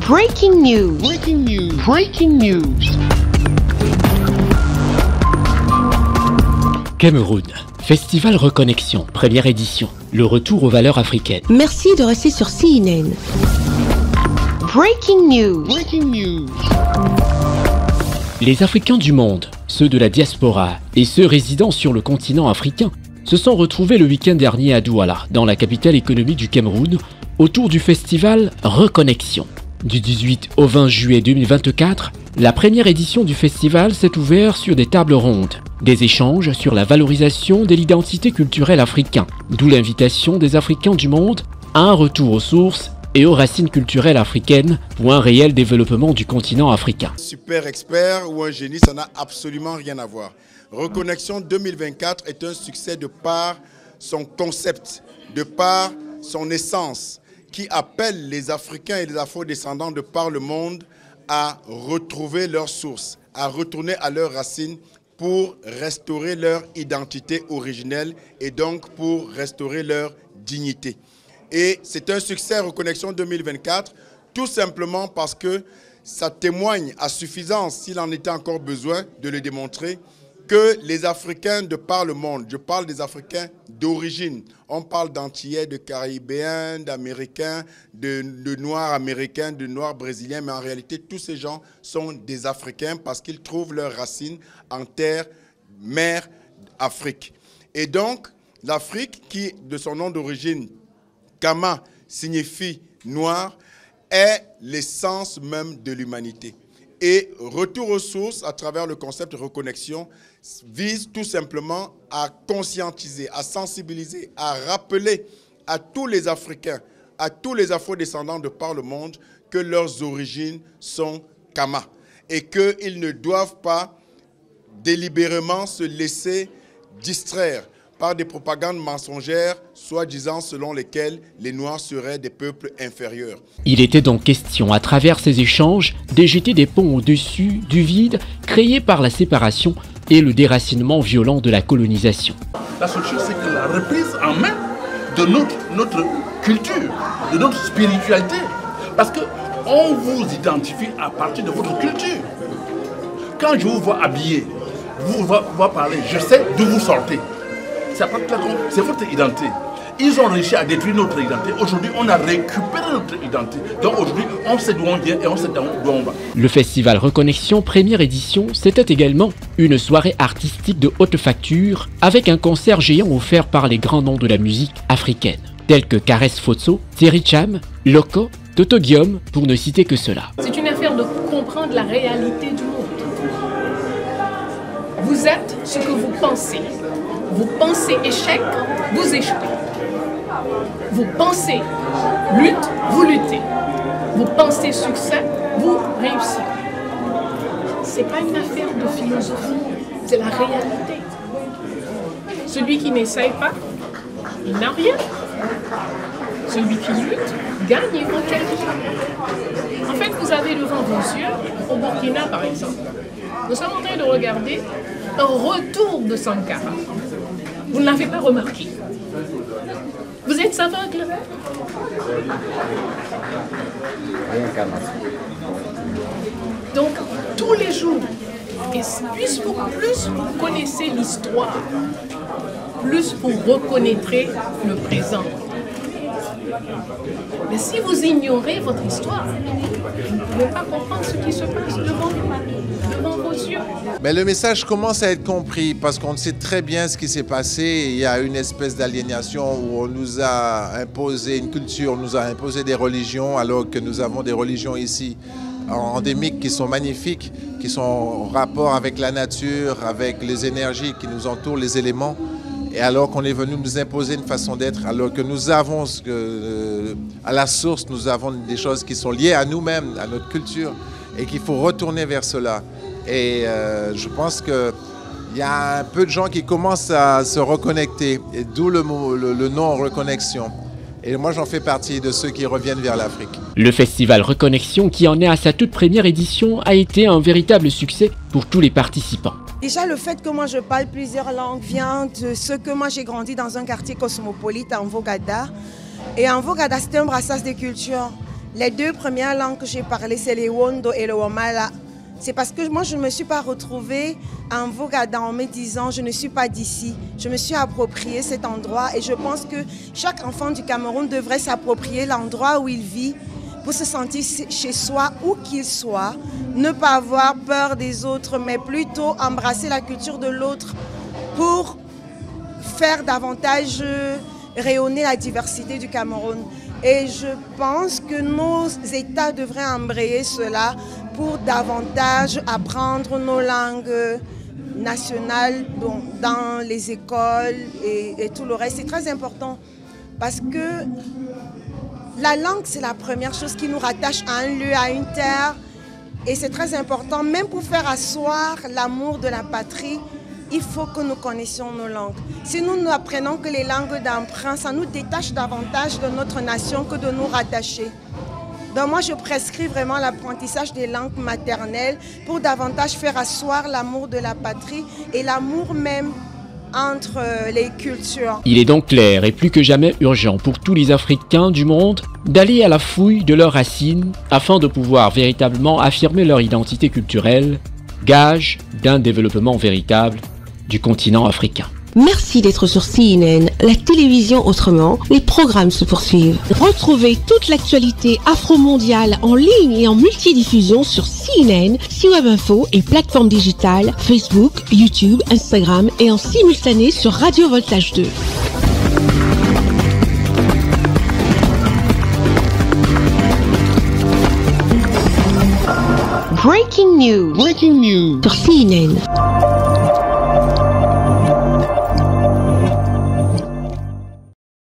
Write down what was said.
Breaking news. Breaking news. Breaking news. Cameroun. Festival Reconnexion, première édition. Le retour aux valeurs africaines. Merci de rester sur CNN. Breaking news. Breaking news. Les Africains du monde, ceux de la diaspora et ceux résidant sur le continent africain, se sont retrouvés le week-end dernier à Douala, dans la capitale économique du Cameroun, autour du festival Reconnexion. Du 18 au 20 juillet 2024, la première édition du festival s'est ouverte sur des tables rondes, des échanges sur la valorisation de l'identité culturelle africaine, d'où l'invitation des Africains du monde à un retour aux sources et aux racines culturelles africaines pour un réel développement du continent africain. Super expert ou un génie, ça n'a absolument rien à voir. Reconnexion 2024 est un succès de par son concept, de par son essence, qui appelle les Africains et les Afro-descendants de par le monde à retrouver leurs sources, à retourner à leurs racines pour restaurer leur identité originelle et donc pour restaurer leur dignité. Et c'est un succès Reconnexion 2024, tout simplement parce que ça témoigne à suffisance, s'il en était encore besoin de le démontrer, que les Africains de par le monde, je parle des Africains d'origine, on parle d'Antillais, de Caribéens, d'Américains, de Noirs américains, de Noirs brésiliens, mais en réalité tous ces gens sont des Africains parce qu'ils trouvent leurs racines en terre, mère, Afrique. Et donc l'Afrique, qui de son nom d'origine, Kama signifie noir, est l'essence même de l'humanité. Et retour aux sources, à travers le concept de reconnexion, vise tout simplement à conscientiser, à sensibiliser, à rappeler à tous les Africains, à tous les Afro-descendants de par le monde que leurs origines sont Kama et qu'ils ne doivent pas délibérément se laisser distraire par des propagandes mensongères, soi-disant selon lesquelles les Noirs seraient des peuples inférieurs. Il était donc question, à travers ces échanges, de jeter des ponts au-dessus du vide créé par la séparation et le déracinement violent de la colonisation. La seule chose, c'est que la reprise en main de notre culture, de notre spiritualité. Parce qu'on vous identifie à partir de votre culture. Quand je vous vois habillé, vous vois parler, je sais d'où vous sortez. C'est votre identité. Ils ont réussi à détruire notre identité. Aujourd'hui, on a récupéré notre identité. Donc aujourd'hui, on sait d'où on vient et on sait d'où on va. Le festival Reconnexion première édition, c'était également une soirée artistique de haute facture avec un concert géant offert par les grands noms de la musique africaine, tels que Karès Fotso, Thierry Cham, Loco, Toto Guillaume, pour ne citer que cela. C'est une affaire de comprendre la réalité du monde. Vous êtes ce que vous pensez. Vous pensez échec, vous échouez. Vous pensez lutte, vous luttez. Vous pensez succès, vous réussissez. Ce n'est pas une affaire de philosophie, c'est la réalité. Celui qui n'essaye pas, il n'a rien. Celui qui lutte, gagne en quelque chose. En fait, vous avez devant vos yeux, au Burkina par exemple, nous sommes en train de regarder un retour de Sankara. Vous ne l'avez pas remarqué. Vous êtes aveugle. Donc, tous les jours, et plus vous connaissez l'histoire, plus vous reconnaîtrez le présent. Mais si vous ignorez votre histoire, vous ne pouvez pas comprendre ce qui se passe devant vos yeux. Mais le message commence à être compris parce qu'on sait très bien ce qui s'est passé. Il y a une espèce d'aliénation où on nous a imposé une culture, on nous a imposé des religions alors que nous avons des religions ici endémiques qui sont magnifiques, qui sont en rapport avec la nature, avec les énergies qui nous entourent, les éléments. Et alors qu'on est venu nous imposer une façon d'être, alors que nous avons, à la source, nous avons des choses qui sont liées à nous-mêmes, à notre culture, et qu'il faut retourner vers cela. Et je pense qu'il y a un peu de gens qui commencent à se reconnecter, et d'où le nom Reconnexion. Et moi, j'en fais partie de ceux qui reviennent vers l'Afrique. Le festival Reconnexion, qui en est à sa toute première édition, a été un véritable succès pour tous les participants. Déjà, le fait que moi je parle plusieurs langues vient de ce que moi j'ai grandi dans un quartier cosmopolite à Mvogada. Et en Vogada, c'était un brassage de cultures. Les deux premières langues que j'ai parlé, c'est le Wondo et le Wamala. C'est parce que moi, je ne me suis pas retrouvée en Vogada en me disant « je ne suis pas d'ici ». Je me suis approprié cet endroit et je pense que chaque enfant du Cameroun devrait s'approprier l'endroit où il vit pour se sentir chez soi, où qu'il soit, ne pas avoir peur des autres, mais plutôt embrasser la culture de l'autre pour faire davantage rayonner la diversité du Cameroun. Et je pense que nos États devraient embrayer cela pour davantage apprendre nos langues nationales dans les écoles et tout le reste. C'est très important parce que la langue, c'est la première chose qui nous rattache à un lieu, à une terre. Et c'est très important, même pour faire asseoir l'amour de la patrie, il faut que nous connaissions nos langues. Si nous n'apprenons que les langues d'emprunt, ça nous détache davantage de notre nation que de nous rattacher. Donc moi, je prescris vraiment l'apprentissage des langues maternelles pour davantage faire asseoir l'amour de la patrie et l'amour même entre les cultures. Il est donc clair et plus que jamais urgent pour tous les Africains du monde d'aller à la fouille de leurs racines afin de pouvoir véritablement affirmer leur identité culturelle, gage d'un développement véritable du continent africain. Merci d'être sur CNN, la télévision autrement. Les programmes se poursuivent. Retrouvez toute l'actualité afro-mondiale en ligne et en multidiffusion sur CNN, C-Web Info et plateformes digitales, Facebook, YouTube, Instagram et en simultané sur Radio Voltage 2. Breaking news. Breaking news. Sur CNN.